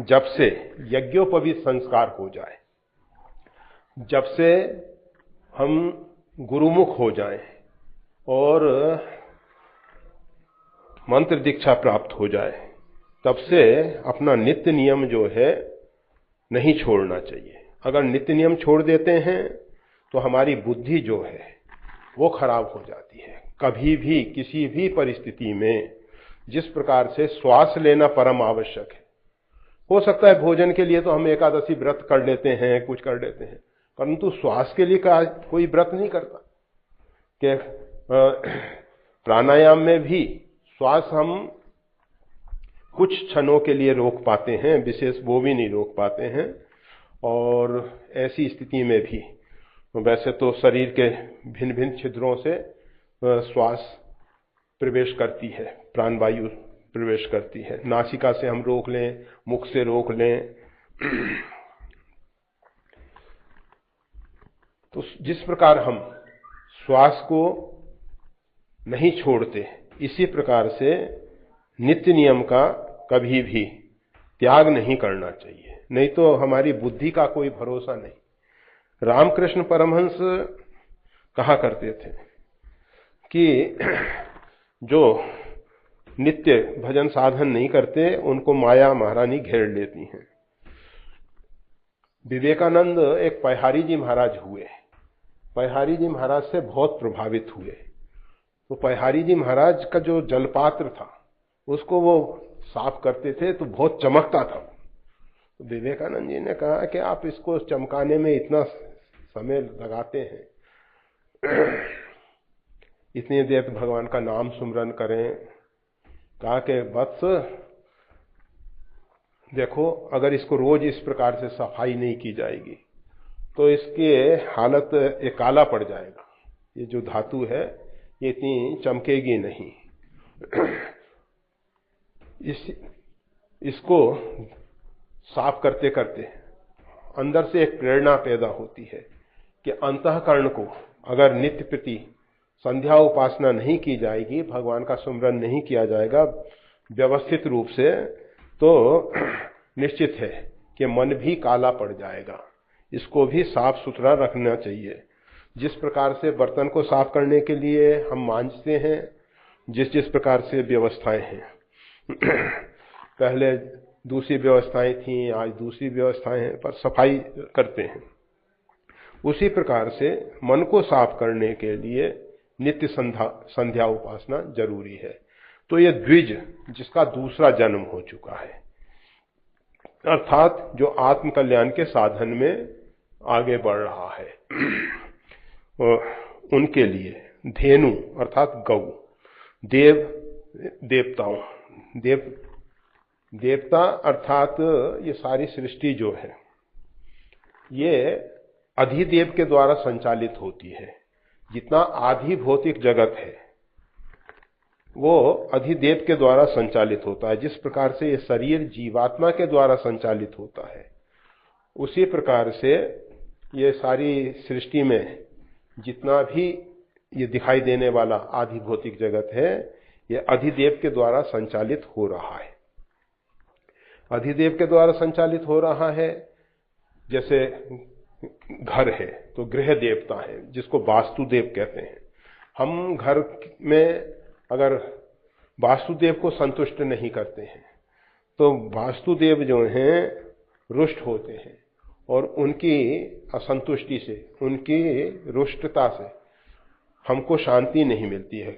जब से यज्ञोपवीत संस्कार हो जाए, जब से हम गुरुमुख हो जाएं और मंत्र दीक्षा प्राप्त हो जाए, तब से अपना नित्य नियम जो है नहीं छोड़ना चाहिए। अगर नित्य नियम छोड़ देते हैं तो हमारी बुद्धि जो है वो खराब हो जाती है। कभी भी किसी भी परिस्थिति में जिस प्रकार से श्वास लेना परम आवश्यक है, हो सकता है भोजन के लिए तो हम एकादशी व्रत कर लेते हैं, कुछ कर लेते हैं, परंतु श्वास के लिए कोई व्रत नहीं करता। कि प्राणायाम में भी श्वास हम कुछ क्षणों के लिए रोक पाते हैं, विशेष वो भी नहीं रोक पाते हैं। और ऐसी स्थिति में भी वैसे तो शरीर के भिन्न भिन्न छिद्रों से श्वास प्रवेश करती है, प्राणवायु प्रवेश करती है। नासिका से हम रोक लें, मुख से रोक लें, तो जिस प्रकार हम श्वास को नहीं छोड़ते, इसी प्रकार से नित्य नियम का कभी भी त्याग नहीं करना चाहिए, नहीं तो हमारी बुद्धि का कोई भरोसा नहीं। रामकृष्ण परमहंस कहा करते थे कि जो नित्य भजन साधन नहीं करते उनको माया महारानी घेर लेती हैं। विवेकानंद एक पहाड़ी जी महाराज हुए, पहाड़ी जी महाराज से बहुत प्रभावित हुए। तो पहाड़ी जी महाराज का जो जलपात्र था उसको वो साफ करते थे तो बहुत चमकता था। तो विवेकानंद जी ने कहा कि आप इसको चमकाने में इतना समय लगाते हैं, इतनी देर भगवान का नाम सुमरन करें। कहा कि वत्स देखो, अगर इसको रोज इस प्रकार से सफाई नहीं की जाएगी तो इसकी हालत एक काला पड़ जाएगा, ये जो धातु है ये इतनी चमकेगी नहीं। इसको साफ करते करते अंदर से एक प्रेरणा पैदा होती है कि अंतःकरण को अगर नित्य प्रति संध्या उपासना नहीं की जाएगी, भगवान का सुमरन नहीं किया जाएगा व्यवस्थित रूप से, तो निश्चित है कि मन भी काला पड़ जाएगा। इसको भी साफ सुथरा रखना चाहिए। जिस प्रकार से बर्तन को साफ करने के लिए हम मांजते हैं, जिस जिस प्रकार से व्यवस्थाएं हैं, पहले दूसरी व्यवस्थाएं थी, आज दूसरी व्यवस्थाएं हैं, पर सफाई करते हैं। उसी प्रकार से मन को साफ करने के लिए नित्य संध्या उपासना जरूरी है। तो ये द्विज जिसका दूसरा जन्म हो चुका है, अर्थात जो आत्म कल्याण के साधन में आगे बढ़ रहा है, उनके लिए धेनु अर्थात गौ, देवता अर्थात ये सारी सृष्टि जो है ये अधिदेव के द्वारा संचालित होती है। जितना आधि भौतिक जगत है वो अधिदेव के द्वारा संचालित होता है। जिस प्रकार से ये शरीर जीवात्मा के द्वारा संचालित होता है, उसी प्रकार से ये सारी सृष्टि में जितना भी ये दिखाई देने वाला आधि भौतिक जगत है, ये अधिदेव के द्वारा संचालित हो रहा है। अधिदेव के द्वारा संचालित हो रहा है। जैसे घर है तो गृह देवता है, जिसको वास्तुदेव कहते हैं। हम घर में अगर वास्तुदेव को संतुष्ट नहीं करते हैं तो वास्तुदेव जो हैं रुष्ट होते हैं, और उनकी असंतुष्टि से, उनकी रुष्टता से हमको शांति नहीं मिलती है।